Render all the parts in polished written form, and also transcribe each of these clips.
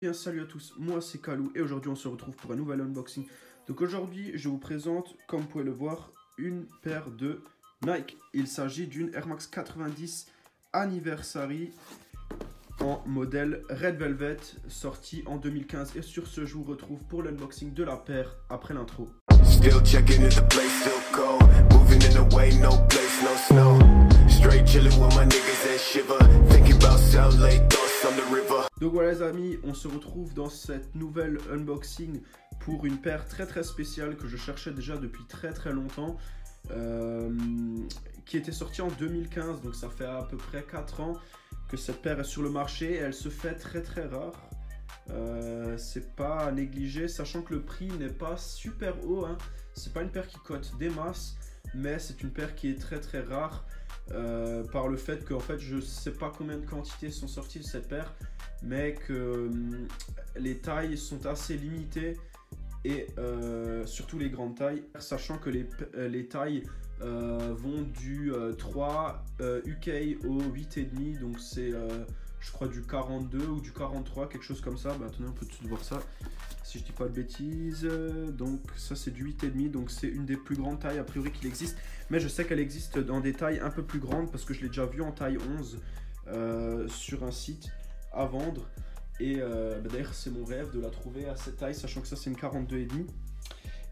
Bien, salut à tous, moi c'est Kalou et aujourd'hui on se retrouve pour un nouvel unboxing. Donc aujourd'hui je vous présente, comme vous pouvez le voir, une paire de Nike. Il s'agit d'une Air Max 90 Anniversary en modèle Red Velvet, sortie en 2015. Et sur ce, je vous retrouve pour l'unboxing de la paire après l'intro. Still checking if the place still cold. Moving in the way, no place, no snow. Straight chilling with my niggas and shiver. Thinking about South Lake, thoughts on the river. Donc voilà les amis, on se retrouve dans cette nouvelle unboxing pour une paire très spéciale que je cherchais déjà depuis très longtemps. Qui était sortie en 2015, donc ça fait à peu près 4 ans que cette paire est sur le marché et elle se fait très rare. C'est pas à négliger, sachant que le prix n'est pas super haut, hein. C'est pas une paire qui cote des masses, mais c'est une paire qui est très rare par le fait que en fait je sais pas combien de quantités sont sorties de cette paire, mais que les tailles sont assez limitées et surtout les grandes tailles, sachant que les tailles vont du 3 UK au 8,5, donc c'est je crois du 42 ou du 43, quelque chose comme ça. Bah, attendez, on peut tout de voir ça si je dis pas de bêtises. Donc ça c'est du 8,5, donc c'est une des plus grandes tailles a priori qu'il existe, mais je sais qu'elle existe dans des tailles un peu plus grandes parce que je l'ai déjà vue en taille 11 sur un site à vendre. Et d'ailleurs c'est mon rêve de la trouver à cette taille, sachant que ça c'est une 42,5.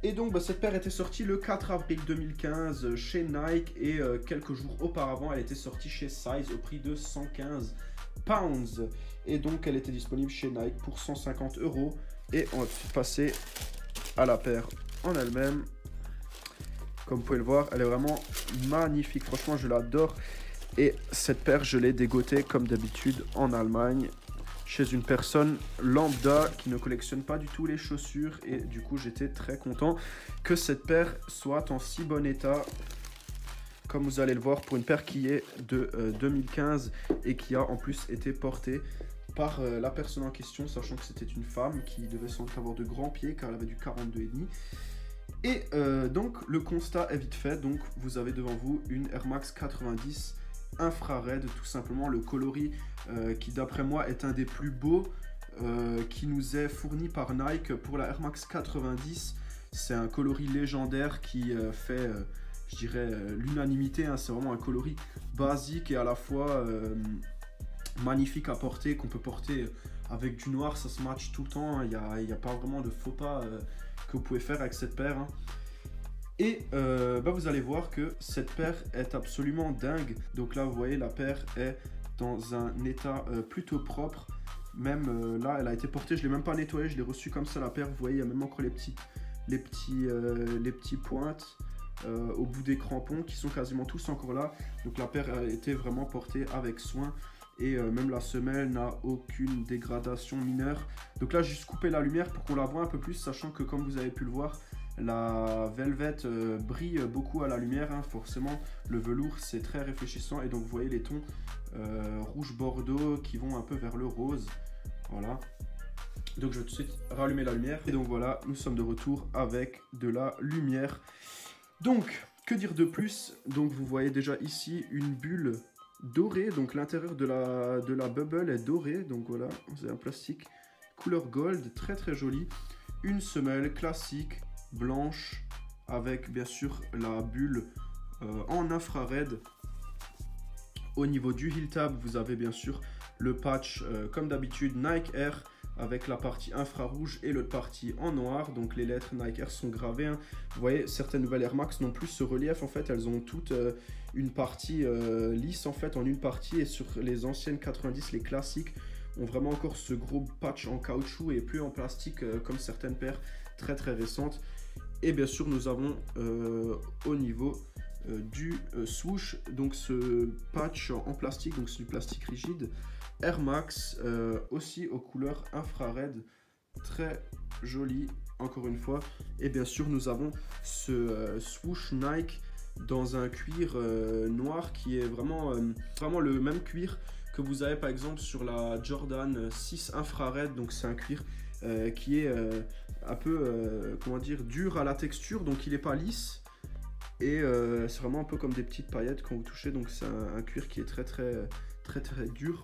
Et donc cette paire était sortie le 4 avril 2015 chez Nike et quelques jours auparavant elle était sortie chez Size au prix de 115 pounds. Et donc elle était disponible chez Nike pour 150 €. Et on va passer à la paire en elle-même. Comme vous pouvez le voir, elle est vraiment magnifique, franchement je l'adore. Et cette paire je l'ai dégotée comme d'habitude en Allemagne, chez une personne lambda qui ne collectionne pas du tout les chaussures, et du coup j'étais très content que cette paire soit en si bon état, comme vous allez le voir, pour une paire qui est de 2015 et qui a en plus été portée par la personne en question, sachant que c'était une femme qui devait sans doute avoir de grands pieds car elle avait du 42,5. Et donc le constat est vite fait. Donc vous avez devant vous une Air Max 90 infrared, tout simplement le coloris qui d'après moi est un des plus beaux qui nous est fourni par Nike pour la Air Max 90. C'est un coloris légendaire qui fait je dirais l'unanimité, hein. C'est vraiment un coloris basique et à la fois magnifique à porter, qu'on peut porter avec du noir, ça se match tout le temps, hein. Il n'y a pas vraiment de faux pas que vous pouvez faire avec cette paire, hein. Et vous allez voir que cette paire est absolument dingue. Donc là vous voyez, la paire est dans un état plutôt propre. Même là elle a été portée, je ne l'ai même pas nettoyée, je l'ai reçue comme ça la paire. Vous voyez, il y a même encore les petits pointes au bout des crampons qui sont quasiment tous encore là. Donc la paire a été vraiment portée avec soin. Et même la semelle n'a aucune dégradation mineure. Donc là j'ai juste coupé la lumière pour qu'on la voit un peu plus, sachant que comme vous avez pu le voir, la velvet brille beaucoup à la lumière, hein. Forcément le velours c'est très réfléchissant, et donc vous voyez les tons rouge bordeaux qui vont un peu vers le rose. Voilà, donc je vais tout de suite rallumer la lumière et donc voilà, nous sommes de retour avec de la lumière. Donc que dire de plus? Donc vous voyez déjà ici une bulle dorée, donc l'intérieur de la bubble est doré, donc voilà, c'est un plastique couleur gold, très joli. Une semelle classique blanche avec bien sûr la bulle en infrared. Au niveau du heel tab, vous avez bien sûr le patch comme d'habitude Nike Air avec la partie infrarouge et l'autre partie en noir. Donc les lettres Nike Air sont gravées, hein. Vous voyez, certaines nouvelles Air Max n'ont plus ce relief, en fait elles ont toutes une partie lisse en fait en une partie, et sur les anciennes 90, les classiques, ont vraiment encore ce gros patch en caoutchouc et plus en plastique comme certaines paires très récentes. Et bien sûr nous avons au niveau du swoosh, donc ce patch en plastique, donc c'est du plastique rigide Air Max, aussi aux couleurs infrared, très joli encore une fois. Et bien sûr nous avons ce swoosh Nike dans un cuir noir qui est vraiment le même cuir que vous avez par exemple sur la Jordan 6 infrared. Donc c'est un cuir qui est un peu comment dire, dur à la texture, donc il n'est pas lisse, et c'est vraiment un peu comme des petites paillettes quand vous touchez. Donc c'est un cuir qui est très dur.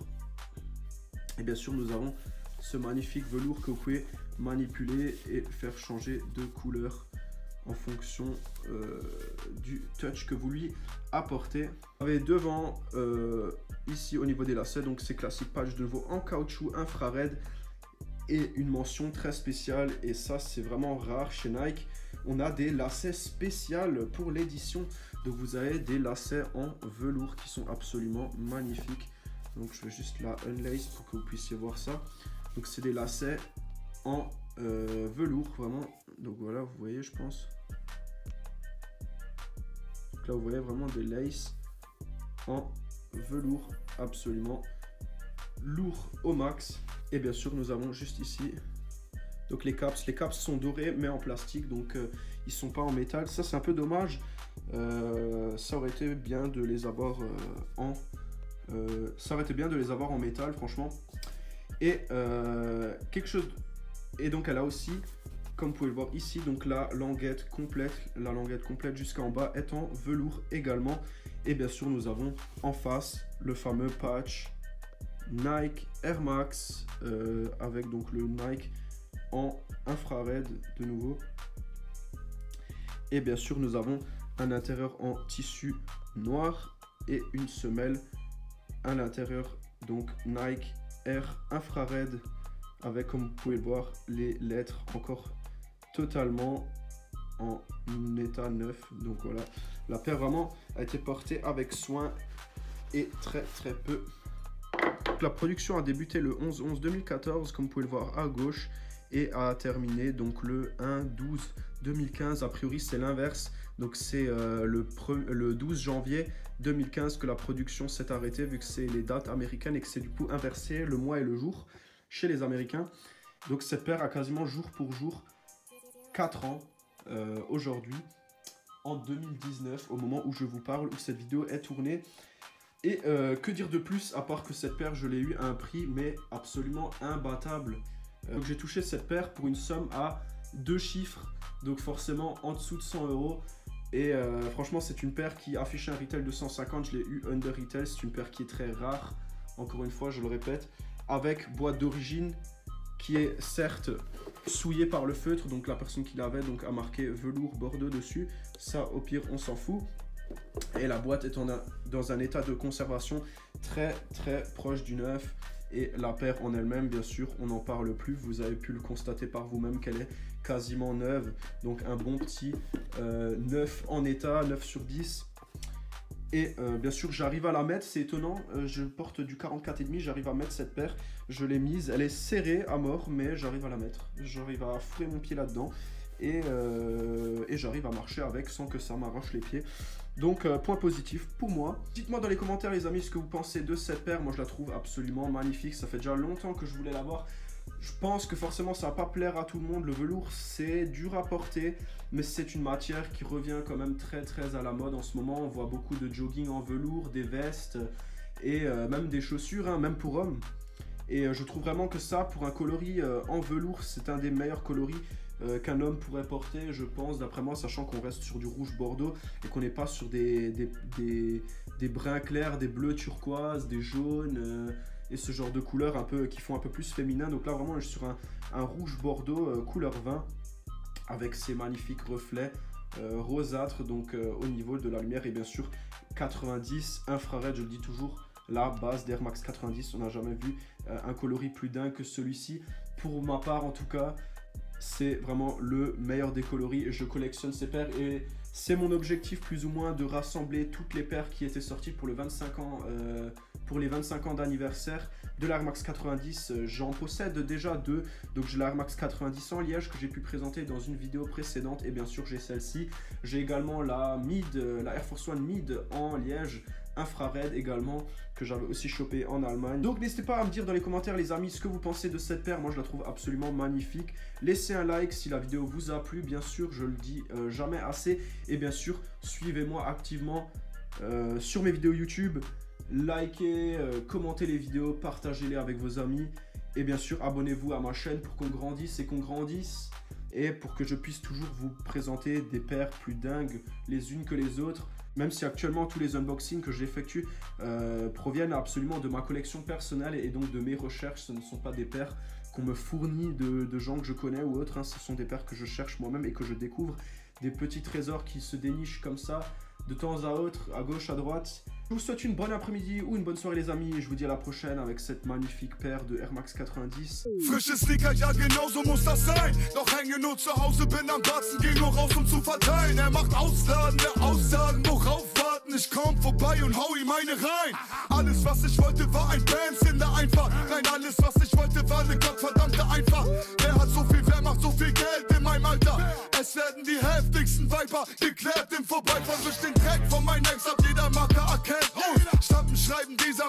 Et bien sûr nous avons ce magnifique velours que vous pouvez manipuler et faire changer de couleur en fonction du touch que vous lui apportez. Vous avez devant ici au niveau des lacets, donc c'est classique patch de nouveau en caoutchouc infrared et une mention très spéciale, et ça c'est vraiment rare chez Nike. On a des lacets spéciaux pour l'édition, donc vous avez des lacets en velours qui sont absolument magnifiques. Donc je vais juste la unlace pour que vous puissiez voir ça. Donc c'est des lacets en velours vraiment. Donc voilà, vous voyez, je pense. Donc là vous voyez vraiment des laces en velours absolument lourd au max. Et bien sûr nous avons juste ici donc les caps sont dorés mais en plastique, donc ils sont pas en métal. Ça c'est un peu dommage, ça aurait été bien de les avoir en métal franchement. Et quelque chose, et donc elle a aussi, comme vous pouvez le voir ici, donc la languette complète jusqu'en bas est en velours également. Et bien sûr nous avons en face le fameux patch Nike Air Max avec donc le Nike en infrared de nouveau. Et bien sûr nous avons un intérieur en tissu noir et une semelle à l'intérieur, donc Nike Air infrared avec, comme vous pouvez le voir, les lettres encore totalement en état neuf. Donc voilà, la paire vraiment a été portée avec soin et très peu. Donc, la production a débuté le 11/11/2014 comme vous pouvez le voir à gauche et a terminé donc le 1/12/2015. A priori c'est l'inverse, donc c'est le 12 janvier 2015 que la production s'est arrêtée, vu que c'est les dates américaines et que c'est du coup inversé le mois et le jour chez les Américains. Donc cette paire a quasiment jour pour jour 4 ans aujourd'hui, en 2019 au moment où je vous parle, où cette vidéo est tournée. Et que dire de plus à part que cette paire je l'ai eu à un prix mais absolument imbattable. Donc j'ai touché cette paire pour une somme à 2 chiffres, donc forcément en dessous de 100 €. Et franchement c'est une paire qui affiche un retail de 150, je l'ai eu under retail. C'est une paire qui est très rare, encore une fois je le répète, avec boîte d'origine qui est certes souillée par le feutre, donc la personne qui l'avait donc a marqué velours Bordeaux dessus, ça au pire on s'en fout. Et la boîte est dans un état de conservation très proche du neuf. Et la paire en elle-même, bien sûr, on n'en parle plus. Vous avez pu le constater par vous-même qu'elle est quasiment neuve. Donc un bon petit 9 en état, 9 sur 10. Et bien sûr, j'arrive à la mettre, c'est étonnant. Je porte du 44,5, j'arrive à mettre cette paire. Je l'ai mise, elle est serrée à mort, mais j'arrive à la mettre. J'arrive à fourrer mon pied là-dedans. Et j'arrive à marcher avec sans que ça m'arrache les pieds. Donc point positif pour moi. Dites-moi dans les commentaires les amis ce que vous pensez de cette paire. Moi je la trouve absolument magnifique, ça fait déjà longtemps que je voulais l'avoir. Je pense que forcément ça va pas plaire à tout le monde. Le velours c'est dur à porter, mais c'est une matière qui revient quand même très à la mode en ce moment. On voit beaucoup de jogging en velours, des vestes et même des chaussures, hein, même pour hommes. Et je trouve vraiment que ça, pour un coloris en velours, c'est un des meilleurs coloris qu'un homme pourrait porter, je pense, d'après moi, sachant qu'on reste sur du rouge bordeaux et qu'on n'est pas sur des bruns clairs, des bleus turquoise, des jaunes et ce genre de couleurs un peu qui font un peu plus féminin. Donc là vraiment je suis sur un rouge bordeaux couleur vin avec ces magnifiques reflets rosâtres donc au niveau de la lumière. Et bien sûr 90 infrared, je le dis toujours, la base d'Air Max 90. On n'a jamais vu un coloris plus dingue que celui-ci, pour ma part en tout cas. C'est vraiment le meilleur des coloris et je collectionne ces paires et c'est mon objectif plus ou moins de rassembler toutes les paires qui étaient sorties pour, les 25 ans d'anniversaire de l'Air Max 90. J'en possède déjà 2, donc j'ai l'Air Max 90 en liège que j'ai pu présenter dans une vidéo précédente et bien sûr j'ai celle-ci. J'ai également la Air Force One Mid en liège infrared également, que j'avais aussi chopé en Allemagne. Donc n'hésitez pas à me dire dans les commentaires les amis ce que vous pensez de cette paire. Moi je la trouve absolument magnifique. Laissez un like si la vidéo vous a plu, bien sûr, je le dis jamais assez. Et bien sûr suivez-moi activement sur mes vidéos YouTube. Likez, commentez les vidéos, partagez-les avec vos amis. Et bien sûr abonnez-vous à ma chaîne pour qu'on grandisse et pour que je puisse toujours vous présenter des paires plus dingues les unes que les autres. Même si actuellement tous les unboxings que j'effectue proviennent absolument de ma collection personnelle et donc de mes recherches, ce ne sont pas des paires qu'on me fournit de gens que je connais ou autres, hein. Ce sont des paires que je cherche moi-même et que je découvre, des petits trésors qui se dénichent comme ça, de temps à autre, à gauche, à droite. Je vous souhaite une bonne après-midi ou une bonne soirée les amis, et je vous dis à la prochaine avec cette magnifique paire de Air Max 90. Frische Sneaker, ja genauso muss das sein. Doch hänge nur zu Hause, bin am Batzen, geh nur raus zu verteilen. Macht ausladende Aussagen, worauf warten? Ich komm vorbei und hau ihm eine rein. Alles was ich wollte war ein Bandsinder einfach. Nein, alles was ich wollte war eine gottverdammte Einfach. Wer hat so viel, wer macht so viel Geld in meinem Alter? Es werden die heftigsten Viper geklärt im Vorbeifahren durch den Dreck von meinen Ex, ab jeder Marke erkennt. Stappen schreiben diese